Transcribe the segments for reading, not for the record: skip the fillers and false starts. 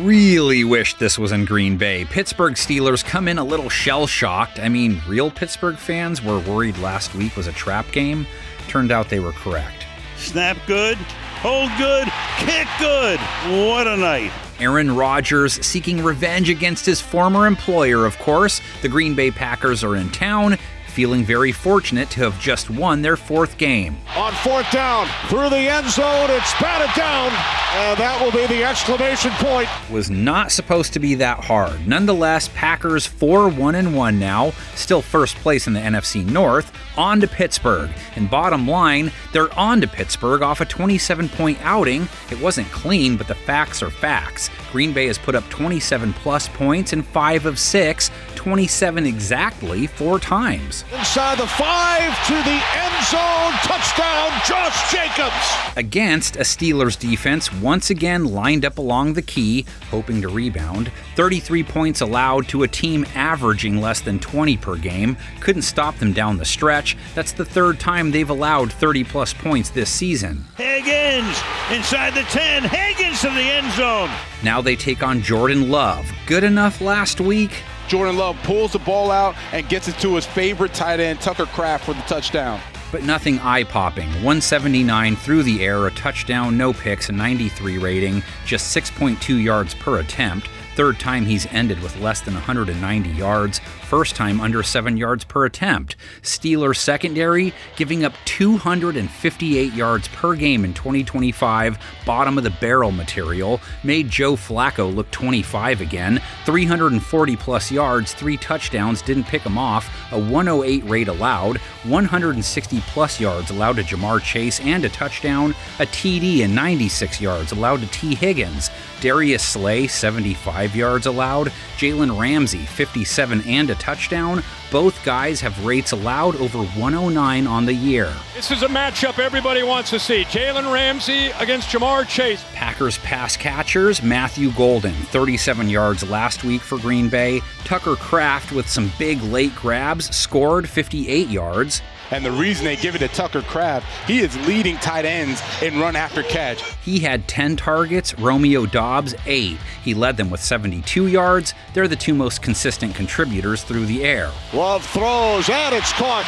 really wish this was in Green Bay. Pittsburgh Steelers come in a little shell-shocked. I mean, real Pittsburgh fans were worried last week was a trap game. Turned out they were correct. Snap good, hold good, kick good. What a night. Aaron Rodgers seeking revenge against his former employer, of course. The Green Bay Packers are in town, feeling very fortunate to have just won their fourth game. On fourth down, through the end zone, it's batted down, and that will be the exclamation point. Was not supposed to be that hard. Nonetheless, Packers 4-1-1 now, still first place in the NFC North, on to Pittsburgh. And bottom line, they're on to Pittsburgh off a 27-point outing. It wasn't clean, but the facts are facts. Green Bay has put up 27-plus points in 5 of 6, 27 exactly 4 times. Inside the 5 to the end zone, touchdown, Josh Jacobs! Against a Steelers defense once again lined up along the key, hoping to rebound. 33 points allowed to a team averaging less than 20 per game. Couldn't stop them down the stretch. That's the third time they've allowed 30-plus points this season. Higgins inside the 10, Higgins to the end zone. Now they take on Jordan Love. Good enough last week? Jordan Love pulls the ball out and gets it to his favorite tight end, Tucker Kraft, for the touchdown. But nothing eye-popping. 179 through the air, a touchdown, no picks, a 93 rating, just 6.2 yards per attempt. Third time he's ended with less than 190 yards. First time under 7 yards per attempt. Steelers secondary giving up 258 yards per game in 2025. Bottom of the barrel material. Made Joe Flacco look 25 again. 340 plus yards, 3 touchdowns, didn't pick him off. A 108 rate allowed. 160 plus yards allowed to Jamar Chase and a touchdown. A TD and 96 yards allowed to T. Higgins. Darius Slay, 75 yards allowed. Jalen Ramsey, 57 and a touchdown. Both guys have rates allowed over 109 on the year. This is a matchup everybody wants to see. Jalen Ramsey against Jamar Chase. Packers pass catchers, Matthew Golden, 37 yards last week for Green Bay. Tucker Kraft with some big late grabs, scored 58 yards. And the reason they give it to Tucker Kraft, he is leading tight ends in run after catch. He had 10 targets, Romeo Doubs 8. He led them with 72 yards. They're the 2 most consistent contributors through the air. Love throws, and it's caught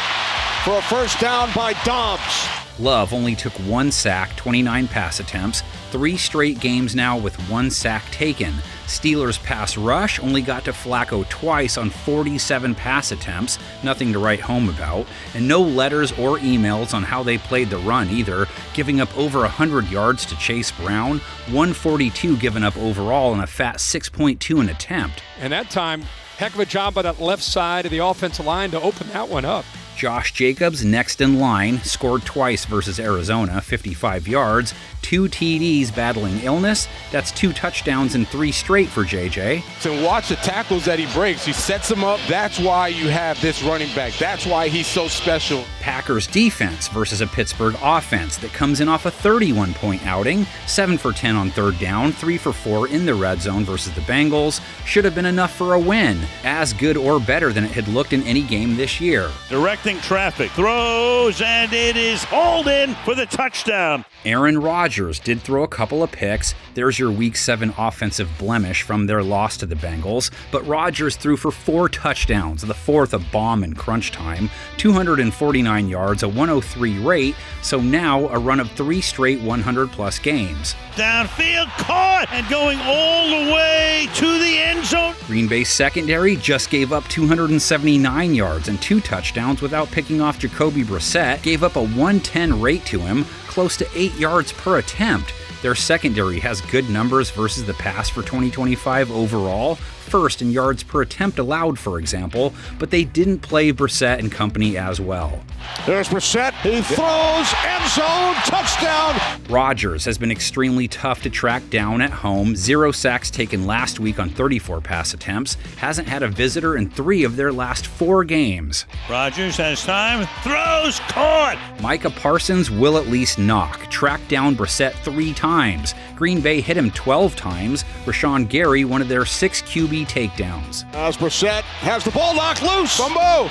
for a first down by Dobbs. Love only took 1 sack, 29 pass attempts, 3 straight games now with 1 sack taken. Steelers pass rush only got to Flacco twice on 47 pass attempts, nothing to write home about, and no letters or emails on how they played the run either, giving up over 100 yards to Chase Brown, 142 given up overall, and a fat 6.2 an attempt. And that time, heck of a job by that left side of the offensive line to open that one up. Josh Jacobs, next in line, scored twice versus Arizona, 55 yards, 2 TDs battling illness. That's 2 touchdowns and 3 straight for JJ. So watch the tackles that he breaks. He sets them up. That's why you have this running back. That's why he's so special. Packers defense versus a Pittsburgh offense that comes in off a 31-point outing, 7 for 10 on third down, 3 for 4 in the red zone versus the Bengals. Should have been enough for a win, as good or better than it had looked in any game this year. Directing traffic, throws, and it is hauled in for the touchdown. Aaron Rodgers did throw a couple of picks. There's your Week 7 offensive blemish from their loss to the Bengals. But Rodgers threw for 4 touchdowns, the 4th a bomb in crunch time, 249 yards, a 103 rate, so now a run of 3 straight 100-plus games. Downfield, caught, and going all the way to the end zone. Green Bay secondary just gave up 279 yards and 2 touchdowns without picking off Jacoby Brissett, gave up a 110 rate to him, close to 8 yards per attempt. Their secondary has good numbers versus the pass for 2025 overall, first in yards per attempt allowed, for example, but they didn't play Brissett and company as well. There's Brissett, he throws, end zone, touchdown! Rodgers has been extremely tough to track down at home, 0 sacks taken last week on 34 pass attempts, hasn't had a visitor in 3 of their last 4 games. Rodgers has time, throws, caught! Micah Parsons will at least knock, track down Brissett 3 times times. Green Bay hit him 12 times. Rashawn Gary one of their 6 QB takedowns. As Brissett has the ball knocked loose. Bumbo.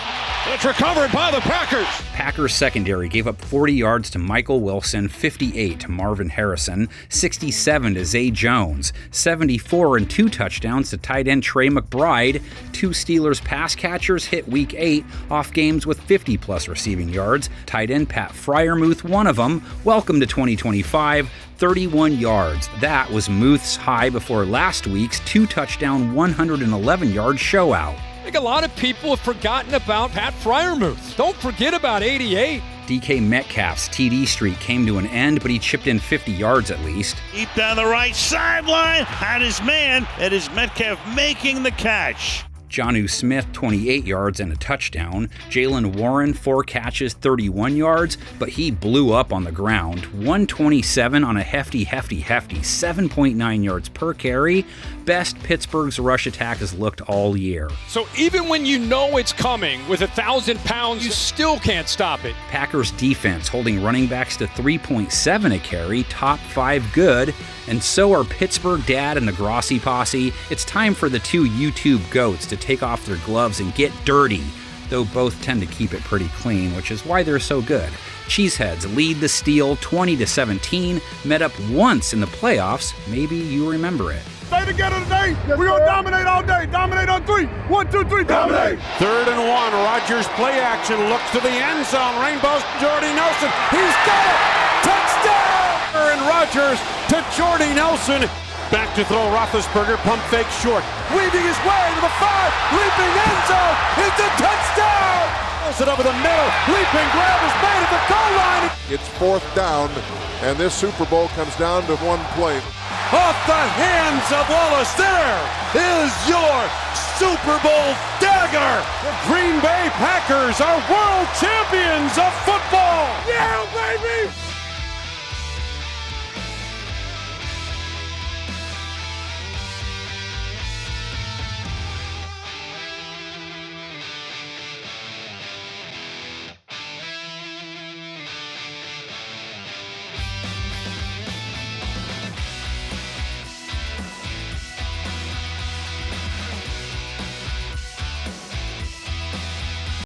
It's recovered by the Packers. Packers secondary gave up 40 yards to Michael Wilson, 58 to Marvin Harrison, 67 to Zay Jones, 74 and 2 touchdowns to tight end Trey McBride. 2 Steelers pass catchers hit Week 8 off games with 50-plus receiving yards. Tight end Pat Freiermuth, one of them. Welcome to 2025. 31 yards. That was Muth's high before last week's 2-touchdown, 111-yard showout. I think a lot of people have forgotten about Pat Freiermuth. Don't forget about 88. DK Metcalf's TD streak came to an end, but he chipped in 50 yards at least. Deep down the right sideline, had his man. It is Metcalf making the catch. Jonnu Smith, 28 yards and a touchdown. Jalen Warren, 4 catches, 31 yards, but he blew up on the ground. 127 on a hefty 7.9 yards per carry. Best Pittsburgh's rush attack has looked all year. So even when you know it's coming with 1,000 pounds, you still can't stop it. Packers defense holding running backs to 3.7 a carry, top 5 good. And so are Pittsburgh Dad and the Grossi Posse. It's time for the 2 YouTube goats to take off their gloves and get dirty, though both tend to keep it pretty clean, which is why they're so good. Cheeseheads lead the Steel 20-17, met up once in the playoffs. Maybe you remember it. Stay together today. We're going to dominate all day. Dominate on 3. 1, 2, 3, dominate. 3rd and 1. Rodgers play action. Looks to the end zone. Rainbows Jordy Nelson. He's got it. Touchdown. And Rodgers to Jordy Nelson. Back to throw. Roethlisberger. Pump fake short. Weaving his way to the 5. Leaping end zone. It's a touchdown. Throws it over the middle. Leaping grab is made at the goal line. It's 4th down, and this Super Bowl comes down to one play. Off the hands of Wallace, there is your Super Bowl dagger. The Green Bay Packers are world champions of football. Yeah, baby!